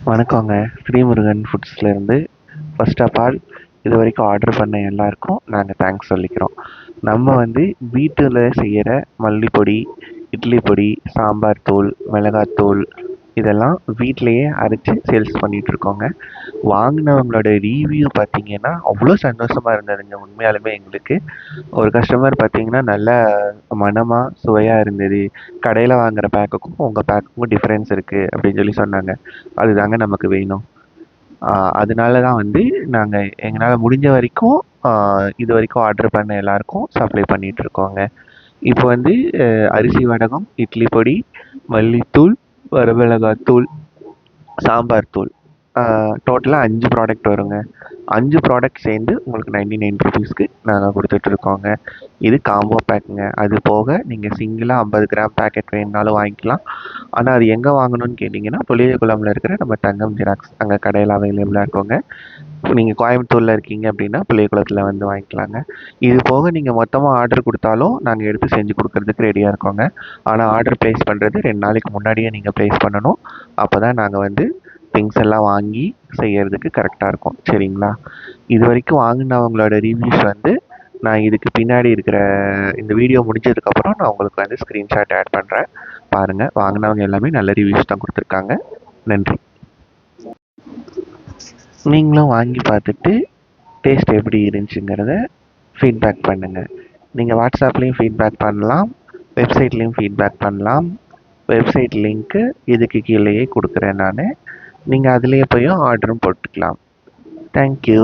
வணக்கங்க. Srimurugan ஃபுட்ஸ்லேருந்து. First of all இது வரைக்கும் ஆர்டர் பண்ண எல்லாருக்கும் நாங்கள் தேங்க்ஸ் சொல்லிக்கிறோம். நம்ம வந்து வீட்டில் செய்கிற மல்லிப்பொடி, இட்லி பொடி, சாம்பார் தூள், மிளகாத்தூள் இதெல்லாம் வீட்டிலையே அரைச்சி சேல்ஸ் பண்ணிகிட்ருக்கோங்க. வாங்கினவங்களோட ரிவ்யூ பார்த்தீங்கன்னா அவ்வளோ சந்தோஷமாக இருந்ததுங்க உண்மையாலுமே எங்களுக்கு. ஒரு கஸ்டமர் பார்த்தீங்கன்னா நல்ல மணமாக சுவையாக இருந்தது, கடையில் வாங்குகிற பேக்குக்கும் உங்கள் பேக்குக்கும் டிஃப்ரென்ஸ் இருக்குது அப்படின்னு சொல்லி சொன்னாங்க. அதுதாங்க நமக்கு வேணும். அதனால தான் வந்து நாங்கள் எங்களால் முடிஞ்ச வரைக்கும் இது வரைக்கும் ஆர்டர் பண்ண எல்லாருக்கும் சப்ளை பண்ணிகிட்ருக்கோங்க. இப்போ வந்து அரிசி வடகம், இட்லி பொடி, மல்லித்தூள், வரமிளகாத்தூள், சாம்பார் தூள் டோட்டலாக 5 ப்ராடக்ட் வருங்க. 5 ப்ராடக்ட் சேர்ந்து உங்களுக்கு 99 ருபீஸ்க்கு நாங்கள் கொடுத்துட்ருக்கோங்க. இது காம்போ பேக்குங்க. அது போக நீங்கள் சிங்கிளாக 50 கிராம் பேக்கெட் வேணுனாலும் வாங்கிக்கலாம். ஆனால் அது எங்கே வாங்கணும்னு கேட்டிங்கன்னா புளியகுளம்ல இருக்கிற நம்ம தங்கம் ஜெராக்ஸ் அங்கே கடையில் அவைலபிளாக இருக்கோங்க. நீங்கள் கோயம்புத்தூரில் இருக்கீங்க அப்படின்னா புளியகுளத்தில் வந்து வாங்கிக்கலாங்க. இது போக நீங்கள் மொத்தமாக ஆர்டர் கொடுத்தாலும் நாங்கள் எடுத்து செஞ்சு கொடுக்கறதுக்கு ரெடியாக இருக்கோங்க. ஆனால் ஆர்டர் ப்ளேஸ் பண்ணுறது 2 நாளைக்கு முன்னாடியே நீங்கள் ப்ளேஸ் பண்ணணும். அப்போ தான் நாங்கள் வந்து திங்ஸ் எல்லாம் வாங்கி செய்யறதுக்கு கரெக்டாக இருக்கும். சரிங்களா? இது வரைக்கும் வாங்கினவங்களோட ரிவ்யூஸ் வந்து நான் இதுக்கு பின்னாடி இருக்கிற இந்த வீடியோ முடிஞ்சதுக்கப்புறம் நான் உங்களுக்கு வந்து ஸ்க்ரீன்ஷாட் ஆட் பண்ணுறேன். பாருங்கள், வாங்கினவங்க எல்லாமே நல்ல ரிவ்யூஸ் தான் கொடுத்துருக்காங்க. நன்றி. நீங்களும் வாங்கி பார்த்துட்டு டேஸ்ட் எப்படி இருந்துச்சுங்கிறத ஃபீட்பேக் பண்ணுங்கள். நீங்கள் வாட்ஸ்அப்லேயும் ஃபீட்பேக் பண்ணலாம், வெப்சைட்லேயும் ஃபீட்பேக் பண்ணலாம். வெப்சைட் லிங்க்கு இதுக்கு கீழேயே கொடுக்குறேன் நான். நீங்கள் அதிலேயே போய் ஆர்டரும் போட்டுக்கலாம். தேங்க்யூ.